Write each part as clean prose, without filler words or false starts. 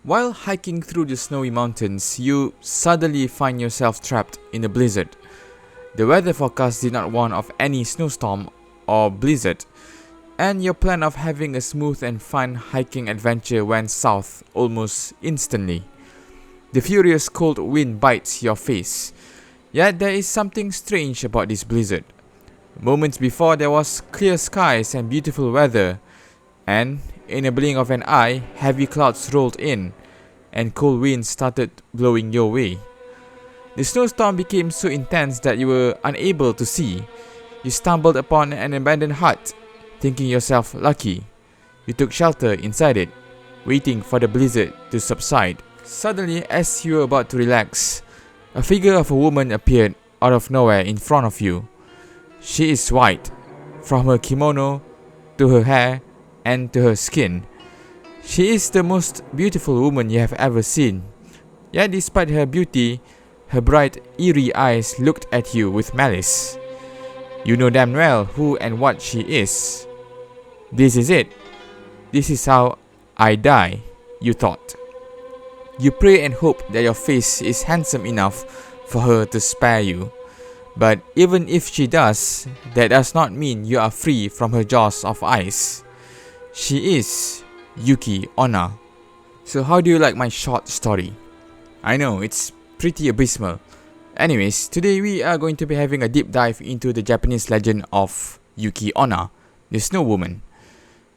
While hiking through the snowy mountains, you suddenly find yourself trapped in a blizzard. The weather forecast did not warn of any snowstorm or blizzard, and your plan of having a smooth and fun hiking adventure went south almost instantly. The furious cold wind bites your face, yet there is something strange about this blizzard. Moments before there was clear skies and beautiful weather, and in a blink of an eye, heavy clouds rolled in, and cold winds started blowing your way. The snowstorm became so intense that you were unable to see. You stumbled upon an abandoned hut, thinking yourself lucky. You took shelter inside it, waiting for the blizzard to subside. Suddenly, as you were about to relax, a figure of a woman appeared out of nowhere in front of you. She is white, from her kimono to her hair and to her skin. She is the most beautiful woman you have ever seen. Yet despite her beauty, her bright, eerie eyes looked at you with malice. You know damn well who and what she is. This is it. This is how I die, you thought. You pray and hope that your face is handsome enough for her to spare you. But even if she does, that does not mean you are free from her jaws of ice. She is Yuki Onna. So how do you like my short story? I know, it's pretty abysmal. Anyways, today we are going to be having a deep dive into the Japanese legend of Yuki Onna, the Snow Woman.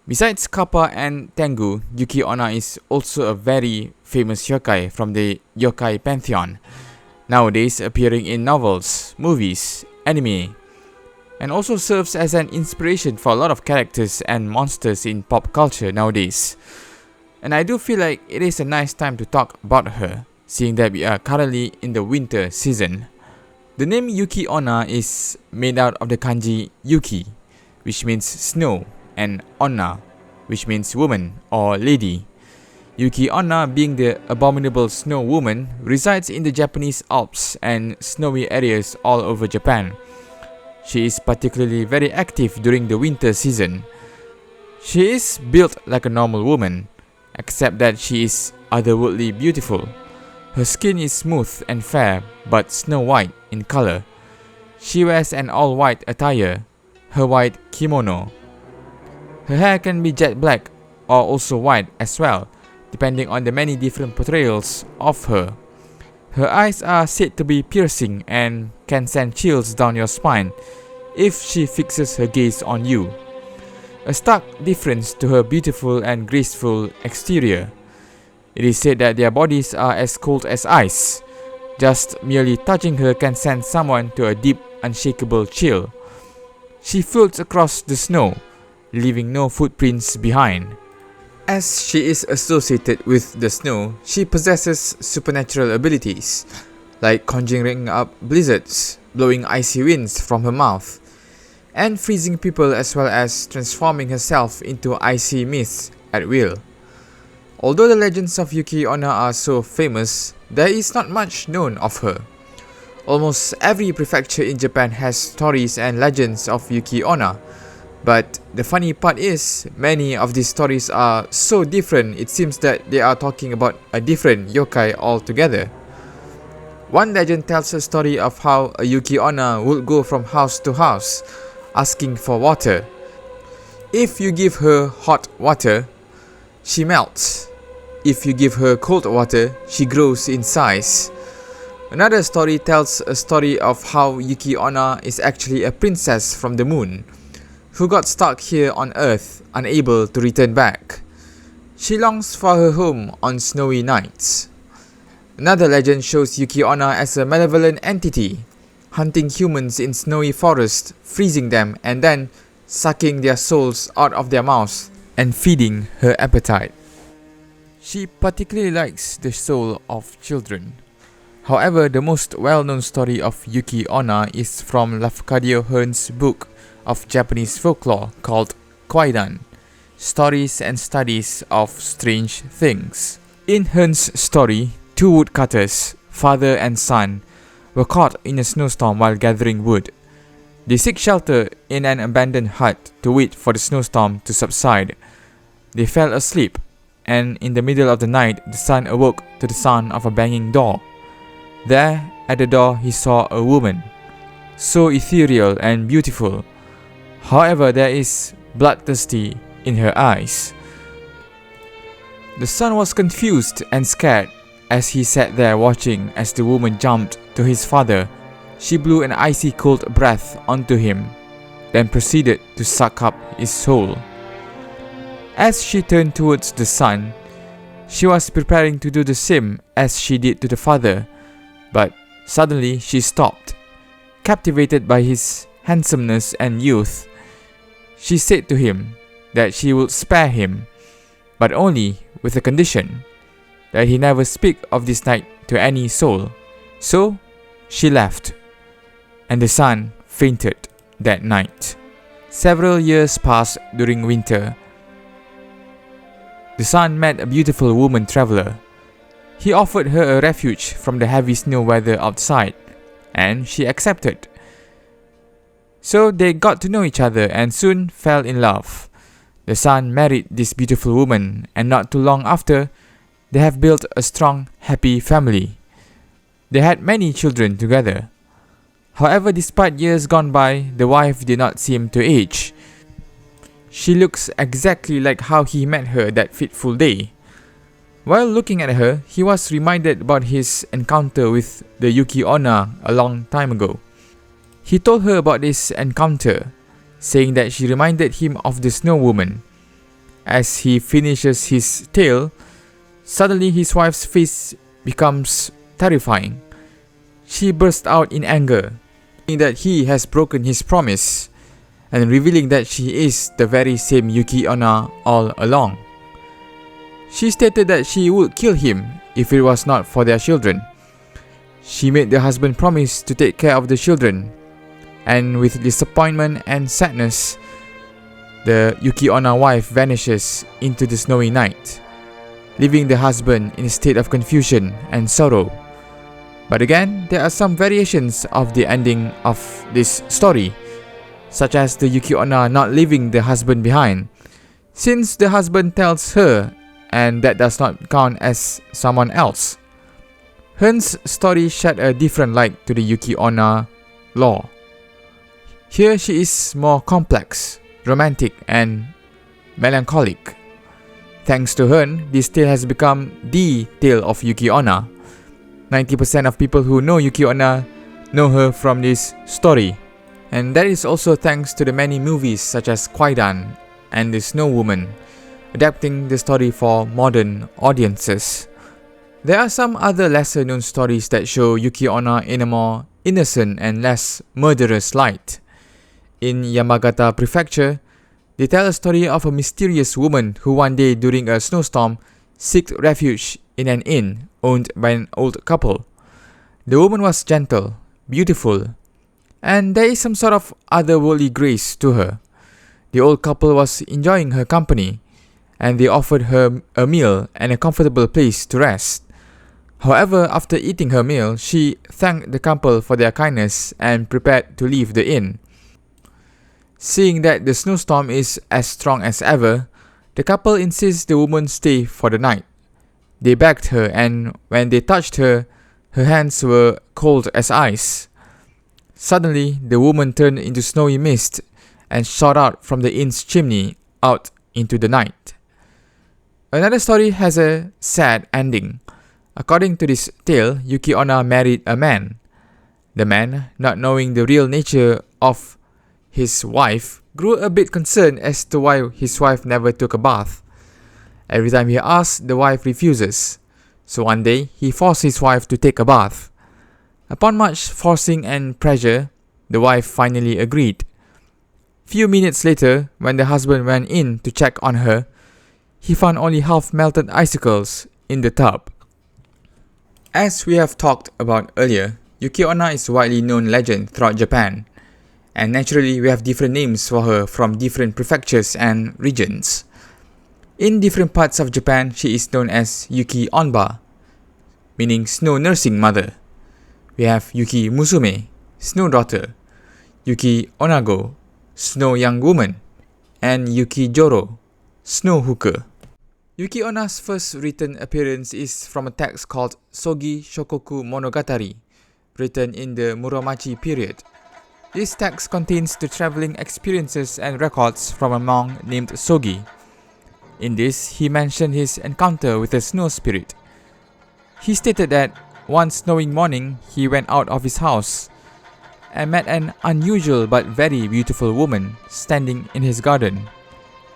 Besides Kappa and Tengu, Yuki Onna is also a very famous yokai from the yokai pantheon, nowadays appearing in novels, movies, anime, and also serves as an inspiration for a lot of characters and monsters in pop culture nowadays. And I do feel like it is a nice time to talk about her, seeing that we are currently in the winter season. The name Yuki Onna is made out of the kanji Yuki, which means snow, and Onna, which means woman or lady. Yuki Onna, being the abominable snow woman, resides in the Japanese Alps and snowy areas all over Japan. She is particularly very active during the winter season. She is built like a normal woman, except that she is otherworldly beautiful. Her skin is smooth and fair, but snow white in color. She wears an all-white attire, her white kimono. Her hair can be jet black or also white as well, depending on the many different portrayals of her. Her eyes are said to be piercing and can send chills down your spine if she fixes her gaze on you. A stark difference to her beautiful and graceful exterior. It is said that their bodies are as cold as ice. Just merely touching her can send someone to a deep, unshakable chill. She floats across the snow, leaving no footprints behind. As she is associated with the snow, she possesses supernatural abilities, like conjuring up blizzards, blowing icy winds from her mouth, and freezing people, as well as transforming herself into icy mist at will. Although the legends of Yuki Onna are so famous, there is not much known of her. Almost every prefecture in Japan has stories and legends of Yuki Onna. But the funny part is, many of these stories are so different, it seems that they are talking about a different yokai altogether. One legend tells a story of how a Yuki Onna would go from house to house, asking for water. If you give her hot water, she melts. If you give her cold water, she grows in size. Another story tells a story of how Yuki Onna is actually a princess from the moon, who got stuck here on Earth, unable to return back. She longs for her home on snowy nights. Another legend shows Yuki Onna as a malevolent entity, hunting humans in snowy forests, freezing them, and then sucking their souls out of their mouths and feeding her appetite. She particularly likes the soul of children. However, the most well-known story of Yuki Onna is from Lafcadio Hearn's book of Japanese folklore called Kwaidan, Stories and Studies of Strange Things. In Hearn's story, two woodcutters, father and son, were caught in a snowstorm while gathering wood. They seek shelter in an abandoned hut to wait for the snowstorm to subside. They fell asleep, and in the middle of the night, the son awoke to the sound of a banging door. There, at the door, he saw a woman, so ethereal and beautiful. However, there is bloodthirsty in her eyes. The son was confused and scared as he sat there watching as the woman jumped to his father. She blew an icy cold breath onto him, then proceeded to suck up his soul. As she turned towards the son, she was preparing to do the same as she did to the father, but suddenly she stopped. Captivated by his handsomeness and youth, she said to him that she would spare him, but only with a condition, that he never speak of this night to any soul. So she left, and the son fainted that night. Several years passed during winter. The son met a beautiful woman traveler. He offered her a refuge from the heavy snow weather outside, and she accepted. So they got to know each other and soon fell in love. The son married this beautiful woman, and not too long after, they have built a strong, happy family. They had many children together. However, despite years gone by, the wife did not seem to age. She looks exactly like how he met her that fateful day. While looking at her, he was reminded about his encounter with the Yuki Onna a long time ago. He told her about this encounter, saying that she reminded him of the snow woman. As he finishes his tale, suddenly his wife's face becomes terrifying. She burst out in anger, saying that he has broken his promise, and revealing that she is the very same Yuki Onna all along. She stated that she would kill him if it was not for their children. She made the husband promise to take care of the children, and with disappointment and sadness, the Yuki Onna wife vanishes into the snowy night, leaving the husband in a state of confusion and sorrow. But again, there are some variations of the ending of this story, such as the Yuki Onna not leaving the husband behind, since the husband tells her, and that does not count as someone else. Hen's story shed a different light to the Yuki Onna lore. Here she is more complex, romantic, and melancholic. Thanks to Hen, this tale has become the tale of Yuki Onna. 90% of people who know Yuki Onna know her from this story. And that is also thanks to the many movies such as Kwaidan and The Snow Woman, adapting the story for modern audiences. There are some other lesser known stories that show Yuki Onna in a more innocent and less murderous light. In Yamagata Prefecture, they tell a story of a mysterious woman who one day during a snowstorm sought refuge in an inn owned by an old couple. The woman was gentle, beautiful, and there is some sort of otherworldly grace to her. The old couple was enjoying her company, and they offered her a meal and a comfortable place to rest. However, after eating her meal, she thanked the couple for their kindness and prepared to leave the inn. Seeing that the snowstorm is as strong as ever, the couple insists the woman stay for the night. They begged her, and when they touched her, her hands were cold as ice. Suddenly, the woman turned into snowy mist and shot out from the inn's chimney out into the night. Another story has a sad ending. According to this tale, Yuki Onna married a man. The man, not knowing the real nature of his wife, grew a bit concerned as to why his wife never took a bath. Every time he asks, the wife refuses. So one day, he forced his wife to take a bath. Upon much forcing and pressure, the wife finally agreed. Few minutes later, when the husband went in to check on her, he found only half-melted icicles in the tub. As we have talked about earlier, Yuki Onna is a widely known legend throughout Japan, and naturally we have different names for her from different prefectures and regions. In different parts of Japan, she is known as Yuki Onba, meaning snow nursing mother. We have Yuki Musume, snow daughter, Yuki Onago, snow young woman, and Yuki Joro, snow hooker. Yuki Onna's first written appearance is from a text called Sogi Shokoku Monogatari, written in the Muromachi period. This text contains the traveling experiences and records from a monk named Sogi. In this, he mentioned his encounter with a snow spirit. He stated that one snowing morning, he went out of his house and met an unusual but very beautiful woman standing in his garden.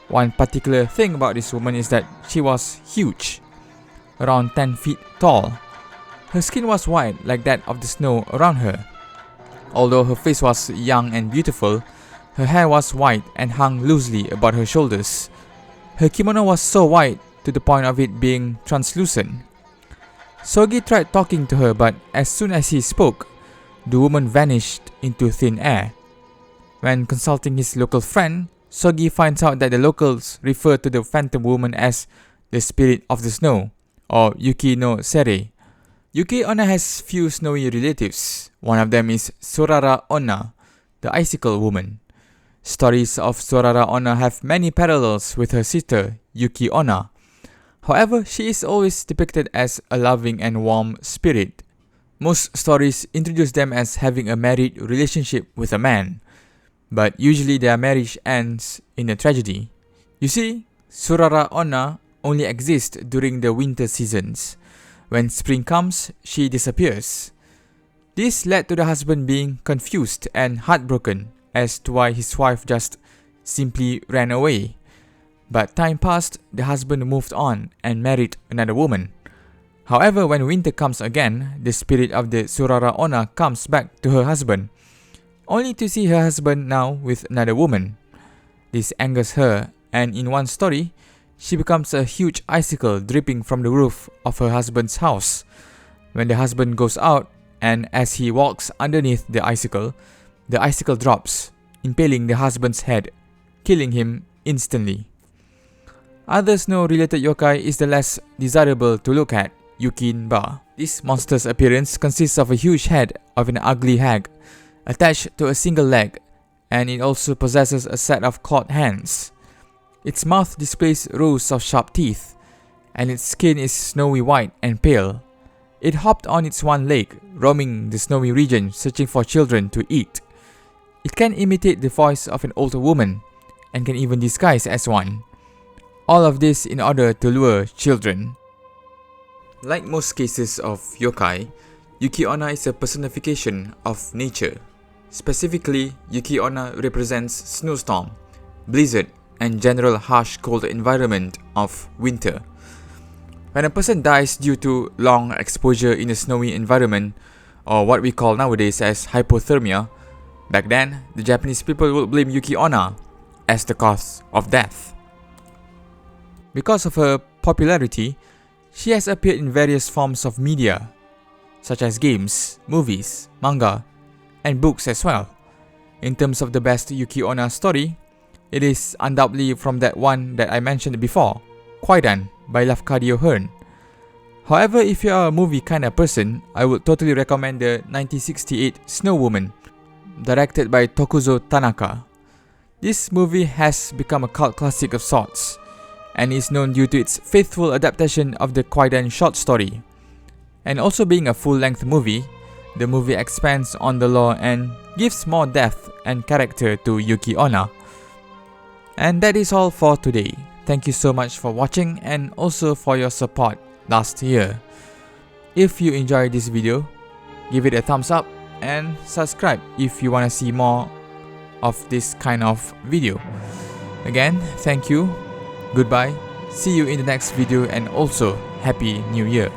One particular thing about this woman is that she was huge, around 10 feet tall. Her skin was white like that of the snow around her. Although her face was young and beautiful, her hair was white and hung loosely about her shoulders. Her kimono was so white to the point of it being translucent. Sogi tried talking to her, but as soon as he spoke, the woman vanished into thin air. When consulting his local friend, Sogi finds out that the locals refer to the phantom woman as the spirit of the snow, or Yuki no Sere. Yuki Onna has few snowy relatives. One of them is Surara Onna, the icicle woman. Stories of Surara Onna have many parallels with her sister, Yuki Onna. However, she is always depicted as a loving and warm spirit. Most stories introduce them as having a married relationship with a man, but usually their marriage ends in a tragedy. You see, Surara Onna only exists during the winter seasons. When spring comes, she disappears. This led to the husband being confused and heartbroken as to why his wife just simply ran away. But time passed, the husband moved on and married another woman. However, when winter comes again, the spirit of the Surara Onna comes back to her husband, only to see her husband now with another woman. This angers her, and in one story, she becomes a huge icicle dripping from the roof of her husband's house. When the husband goes out, and as he walks underneath the icicle drops, impaling the husband's head, killing him instantly. Other snow-related yokai is the less desirable to look at, Yukinba. This monster's appearance consists of a huge head of an ugly hag, attached to a single leg, and it also possesses a set of clawed hands. Its mouth displays rows of sharp teeth, and its skin is snowy white and pale. It hopped on its one leg, roaming the snowy region searching for children to eat. It can imitate the voice of an older woman, and can even disguise as one. All of this in order to lure children. Like most cases of yokai, Yuki Onna is a personification of nature. Specifically, Yuki Onna represents snowstorm, blizzard, and general harsh cold environment of winter. When a person dies due to long exposure in a snowy environment, or what we call nowadays as hypothermia, back then, the Japanese people would blame Yuki Onna as the cause of death. Because of her popularity, she has appeared in various forms of media, such as games, movies, manga, and books as well. In terms of the best Yuki Onna story, it is undoubtedly from that one that I mentioned before, Kwaidan by Lafcadio Hearn. However, if you are a movie kind of person, I would totally recommend the 1968 Snow Woman, directed by Tokuzo Tanaka. This movie has become a cult classic of sorts, and is known due to its faithful adaptation of the Kwaidan short story. And also being a full-length movie, the movie expands on the lore and gives more depth and character to Yuki Onna. And that is all for today. Thank you so much for watching and also for your support last year. If you enjoyed this video, give it a thumbs up and subscribe if you want to see more of this kind of video. Again, thank you, goodbye, see you in the next video, and also Happy New Year.